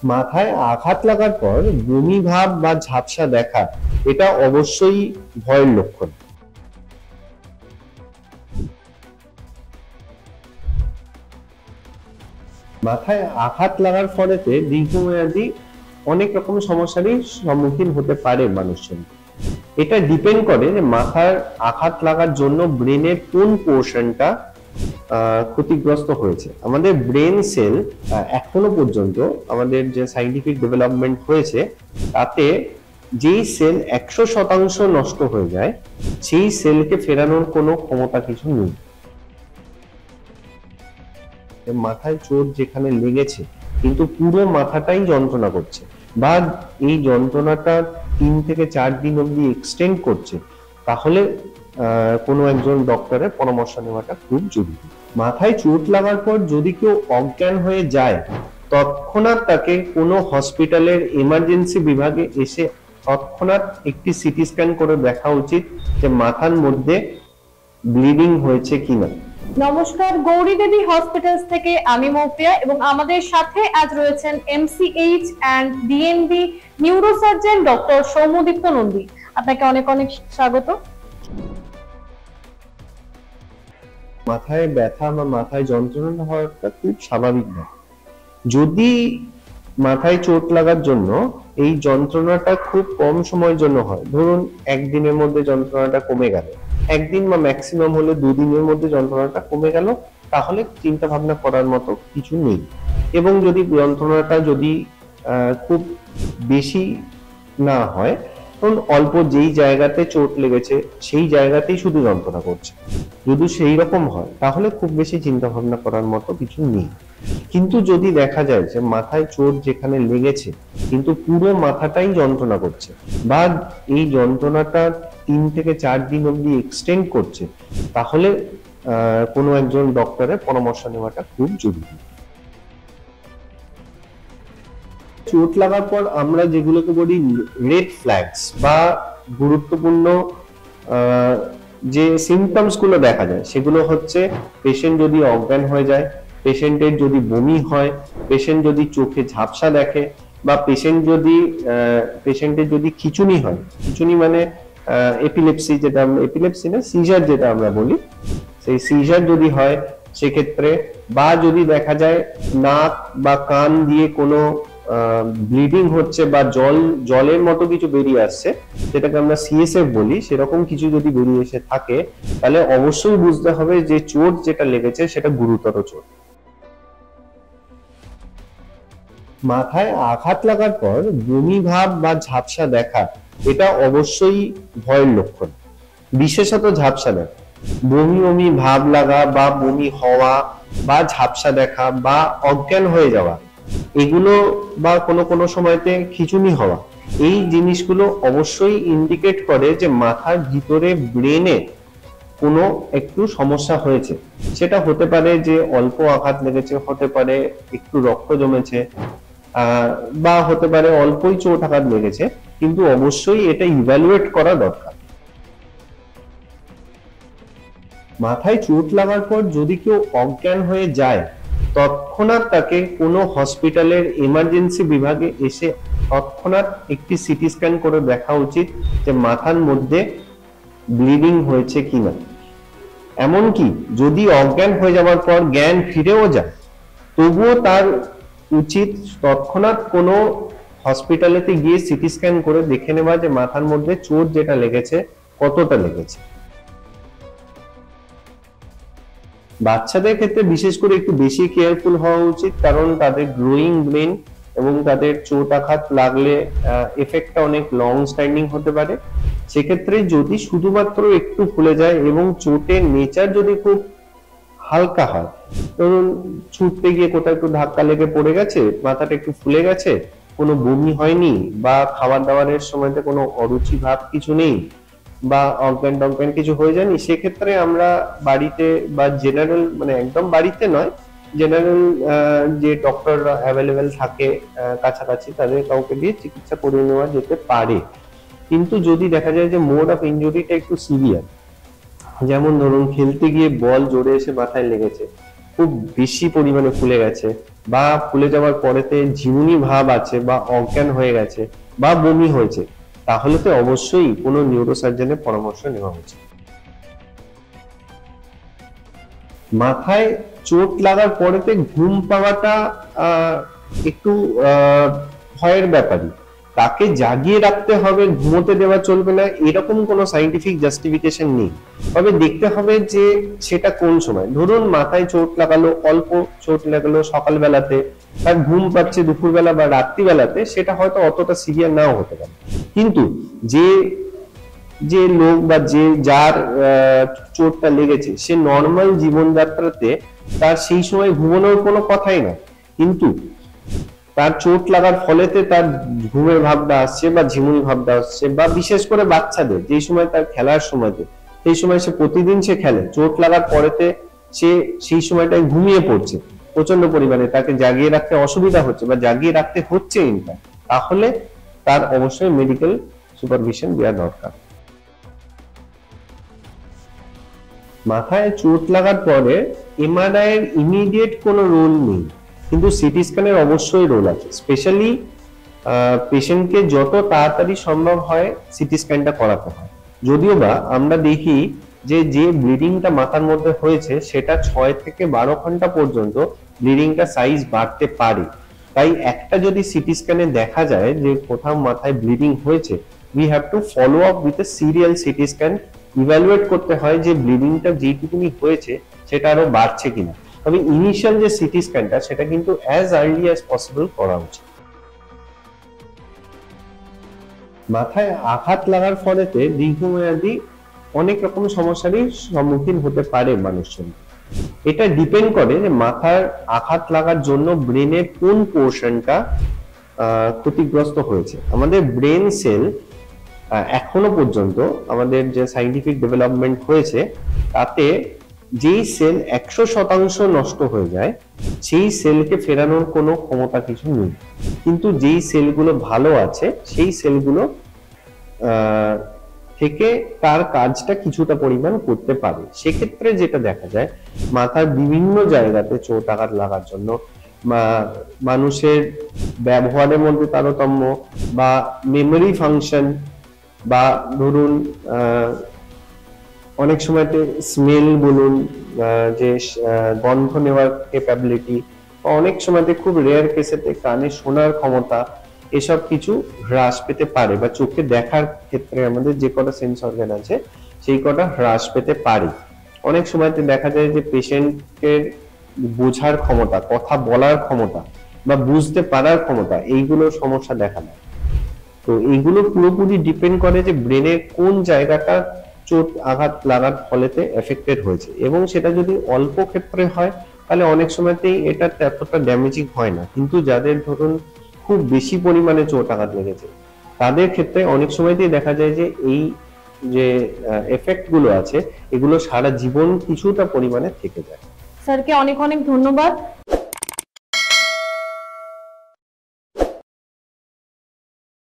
মাথায় আঘাত লাগার পর বমি ভাব বা ঝাপসা দেখা এটা অবশ্যই ভয়ের লক্ষণ। মাথায় আঘাত লাগার ফলেতে দীর্ঘমেয়াদী অনেক রকম সমস্যারই সম্মুখীন হতে পারে মানুষজন। এটা ডিপেন্ড করে যে মাথার আঘাত লাগার জন্য ব্রেনের কোন পোর্শনটা ক্ষতিগ্রস্ত হয়েছে। আমাদের ব্রেন সেল এখনো পর্যন্ত আমাদের যে সাইন্টিফিক ডেভেলপমেন্ট হয়েছে তাতে যেই সেল 100% নষ্ট হয়ে যায় সেই সেলকে ফেরানোর কোনো ক্ষমতা কিছু নেই। মাথায় চোট যেখানে লেগেছে কিন্তু পুরো মাথাটাই যন্ত্রণা করছে বা এই যন্ত্রণাটা 3 থেকে 4 দিন অবধি এক্সটেন্ড করছে, তাহলে কোনো একজন ডক্টরের পরামর্শ নেওয়াটা খুব জরুরি। মাথায় চোট লাগার পর যদি কেউ অজ্ঞান হয়ে যায় তৎক্ষণাৎ তাকে কোনো হসপিটালের এমার্জেন্সি বিভাগে এসে তৎক্ষণাৎ একটি সিটি স্ক্যান করে দেখা উচিত যে মাথার মধ্যে ব্লিডিং হয়েছে কিনা। নমস্কার, গৌরী দেবী হসপিটালস থেকে আমি মৌপিয়া এবং আমাদের সাথে আজ রয়েছেন MCH and DNB neurosurgeon doctor Soumyadipta Nandi. আপনাকে অনেক অনেক স্বাগত। মাথায় ব্যথা বা মাথায় যন্ত্রণা হওয়াটা খুব স্বাভাবিক না। যদি মাথায় চোট লাগার জন্য এই যন্ত্রণাটা খুব কম সময়ের জন্য হয়, ধরুন একদিনের মধ্যে যন্ত্রণাটা কমে গেল, একদিন বা ম্যাক্সিমাম হলে 2 দিনের মধ্যে যন্ত্রণাটা কমে গেল, তাহলে চিন্তা ভাবনা করার মতো কিছু নেই। এবং যদি যন্ত্রণাটা যদি খুব বেশি না হয়, ধরুন অল্প যেই জায়গাতে চোট লেগেছে সেই জায়গাতেই শুধু যন্ত্রণা করছে, যদি সেই রকম হয় তাহলে খুব বেশি চিন্তা ভাবনা করার মতো কিছু নেই। কিন্তু যদি দেখা যায় যে মাথায় চোট যেখানে লেগেছে কিন্তু পুরো মাথাটাই যন্ত্রণা করছে বা এই যন্ত্রণাটা 3 থেকে 4 দিন অবধি এক্সটেন্ড করছে, তাহলে কোনো একজন ডক্টরের পরামর্শ নেওয়াটা খুব জরুরি। চোট লাগার পর আমরা যেগুলোকে বলি রেড ফ্ল্যাগস বা গুরুত্বপূর্ণ যে সিমটমস গুলো দেখা যায় সেগুলো হচ্ছে পেশেন্ট যদি অজ্ঞান হয়ে যায়, পেশেন্টের যদি বমি হয়, পেশেন্ট যদি চোখে ঝাপসা দেখে বা পেশেন্টের যদি খিঁচুনি হয়, খিঁচুনি মানে এপিলেপসি, যেটা এপিলেপসি না সিজার যেটা আমরা বলি, সেই সিজার যদি হয় সেক্ষেত্রে, বা যদি দেখা যায় নাক বা কান দিয়ে কোনো ব্লিডিং হচ্ছে বা জলের মতো কিছু বেরিয়ে আসছে, যেটাকে আমরা CSF বলি, সেরকম কিছু যদি বেরিয়ে এসে থাকে তাহলে অবশ্যই বুঝতে হবে যে চোট যেটা লেগেছে সেটা গুরুতর চোট। মাথায় আঘাত লাগার পর বমি ভাব বা ঝাপসা দেখা এটা অবশ্যই ভয়ের লক্ষণ, বিশেষত ঝাপসা দেখা। বমি বমি ভাব লাগা বা বমি হওয়া বা ঝাপসা দেখা বা অজ্ঞান হয়ে যাওয়া, এগুলো বা কোনো কোনো সময়তে খিঁচুনি হওয়া, এই জিনিসগুলো অবশ্যই ইন্ডিকেট করে যে মাথার ভিতরে ব্রেনে কোনো একটু সমস্যা হয়েছে। সেটা হতে পারে যে অল্প আঘাত লেগেছে, হতে পারে একটু রক্ত জমেছে, বা হতে পারে অল্পই চোট আঘাত লেগেছে, কিন্তু অবশ্যই এটা ইভ্যালুয়েট করা দরকার। মাথায় চোট লাগার পর যদি কেউ অজ্ঞান হয়ে যায় তৎক্ষণাৎ তাকে কোনো হসপিটালের এমার্জেন্সি বিভাগে এসে তৎক্ষণাৎ একটি সিটি স্ক্যান করে দেখা উচিত যে মাথার মধ্যে ব্লিডিং হয়েছে কিনা। এমনকি যদি অজ্ঞান হয়ে যাওয়ার পর জ্ঞান ফিরেও যায় তবুও তার উচিত তৎক্ষণাৎ কোনো হসপিটালেতে গিয়ে সিটি স্ক্যান করে দেখে নেওয়া যে মাথার মধ্যে চোট যেটা লেগেছে কতটা লেগেছে। বাচ্চাদের ক্ষেত্রে বিশেষ করে একটু বেশি কেয়ারফুল হওয়া উচিত, কারণ তাদের গ্রোয়িং ব্রেন এবং তাদের চোট আঘাত লাগলে এফেক্টটা অনেক লং স্ট্যান্ডিং হতে পারে। সেক্ষেত্রে যদি শুধুমাত্র একটু ফুলে যায় এবং চোটের নেচার যদি খুব হালকা হয়, ধরুন ছুটতে গিয়ে কোথাও একটু ধাক্কা লেগে পড়ে গেছে, মাথাটা একটু ফুলে গেছে, কোনো বমি হয়নি বা খাবার দাবারের সময়তে কোনো অরুচি ভাব কিছু নেই বা অজ্ঞান টজ্ঞান কিছু হয়ে যায়নি, সেক্ষেত্রে আমরা বাড়িতে বা জেনারেল, মানে একদম বাড়িতে নয়, জেনারেল যে ডক্টররা অ্যাভেলেবেল থাকে কাছাকাছি, তাদের কাউকে দিয়ে চিকিৎসা করে নেওয়া যেতে পারে। কিন্তু যদি দেখা যায় যে মোড অফ ইনজুরিটা একটু সিভিয়ার, যেমন ধরুন খেলতে গিয়ে বল জোরে এসে মাথায় লেগেছে, খুব বেশি পরিমাণে ফুলে গেছে, বা ফুলে যাওয়ার পরেতে ঝিমুনি ভাব আছে, বা অজ্ঞান হয়ে গেছে, বা বমি হয়েছে, তাহলে তো অবশ্যই কোনো নিউরোসার্জনের পরামর্শ নেওয়া উচিত। মাথায় চোট লাগার পরেতে ঘুম পাওয়াটা একটু ভয়ের ব্যাপারই। তাকে জাগিয়ে রাখতে হবে, ঘুমোতে দেওয়া চলবে না, এরকম কোনো সাইন্টিফিক জাস্টিফিকেশন নেই। তবে দেখতে হবে যে সেটা কোন সময়। ধরুন মাথায় চোট লাগালো, অল্প চোট লাগালো সকালবেলাতে, তার ঘুম পাচ্ছে দুপুরবেলা বা রাত্রিবেলাতে, সেটা হয়তো অতটা সিভিয়ার নাও হতে পারে। কিন্তু যে যে লোক বা যার চোটটা লেগেছে, সে নর্মাল জীবনযাত্রাতে তার সেই সময় ঘুমানোর কোনো কথাই না, কিন্তু তার চোট লাগার ফলেতে তার ঘুমের ভাবটা আসছে, বা ঝিমুনি ভাবটা আসছে, বা বিশেষ করে বাচ্চাদের যেই সময় তার খেলার সময়তে, সেই সময় সে প্রতিদিন সে খেলে, চোট লাগার পরেতে সে সেই সময়টায় ঘুমিয়ে পড়ছে প্রচন্ড পরিমাণে, তাকে জাগিয়ে রাখতে অসুবিধা হচ্ছে বা জাগিয়ে রাখতে হচ্ছে ইনফ্যাক্ট, তাহলে তার অবশ্যই মেডিকেল সুপারভিশন দেওয়া দরকার। মাথায় চোট লাগার পরে এমআরআই এর ইমিডিয়েট কোনো রোল নেই, কিন্তু সিটি স্ক্যানের অবশ্যই রোল আছে। স্পেশালি পেশেন্টকে যত তাড়াতাড়ি সম্ভব হয় সিটি স্ক্যানটা করাতে হয়। যদিও বা আমরা দেখি যে ব্লিডিংটা মাথার মধ্যে হয়েছে সেটা 6 থেকে 12 ঘন্টা পর্যন্ত ব্লিডিংটা সাইজ বাড়তে পারে। তাই একটা যদি সিটি স্ক্যানে দেখা যায় যে কোথাও মাথায় ব্লিডিং হয়েছে, we have to follow up with a serial CT scan, evaluate করতে হয় যে ব্লিডিংটা যেটুকুনি হয়েছে সেটা আরো বাড়ছে কিনা। তবে ইনিশিয়াল যে সিটি স্ক্যানটা সেটা কিন্তু অ্যাজ আর্লি অ্যাজ পসিবল করা উচিত। মাথায় আঘাত লাগার ফলেতে দীর্ঘমেয়াদী অনেক রকম সমস্যারই সম্মুখীন হতে পারে মানুষজন। এটা ডিপেন্ড করে যে মাথার আঘাত লাগার জন্য ব্রেনের কোন পোর্শনটা ক্ষতিগ্রস্ত হয়েছে। আমাদের ব্রেন সেল এখনো পর্যন্ত আমাদের যে সাইন্টিফিক ডেভেলপমেন্ট হয়েছে তাতে যেই সেল 100% নষ্ট হয়ে যায় সেই সেলকে ফেরানোর কোনো ক্ষমতা কিছু নেই, কিন্তু যেই সেলগুলো ভালো আছে সেই সেলগুলো থেকে তার কাজটা কিছুটা পরিমাণ করতে পারে। সেক্ষেত্রে যেটা দেখা যায়, মাথার বিভিন্ন জায়গাতে চোট আঘাত লাগার জন্য মানুষের ব্যবহারের মধ্যে তারতম্য, বা মেমোরি ফাংশন, বা ধরুন অনেক সময়তে স্মেল বলুন, যে গন্ধ নেওয়ার ক্যাপাবিলিটি, অনেক সময়তে খুব রেয়ার কেসেতে কানে শোনার ক্ষমতা, এসব কিছু হ্রাস পেতে পারে, বা চোখে দেখার ক্ষেত্রে আমাদের যে কটা সেন্স অর্গান আছে সেই কটা হ্রাস পেতে পারে। অনেক সময়তে দেখা যায় যে পেশেন্টের বোঝার ক্ষমতা, কথা বলার ক্ষমতা বা বুঝতে পারার ক্ষমতা, এইগুলোর সমস্যা দেখা দেয়। তো এইগুলো পুরোপুরি ডিপেন্ড করে যে ব্রেনের কোন জায়গাটা চোট আঘাত লাগার ফলেতে এফেক্টেড হয়েছে, এবং সেটা যদি অল্প ক্ষেত্রে হয় তাহলে অনেক সময়তেই এটা এতটা ড্যামেজিং হয় না, কিন্তু যাদের ধরুন খুব বেশি পরিমাণে চোট আঘাত লেগেছে তাদের ক্ষেত্রে অনেক সময়তেই দেখা যায় যে এই যে এফেক্ট গুলো আছে এগুলো সারা জীবন কিছুটা পরিমাণে থেকে যায়। স্যারকে অনেক অনেক ধন্যবাদ।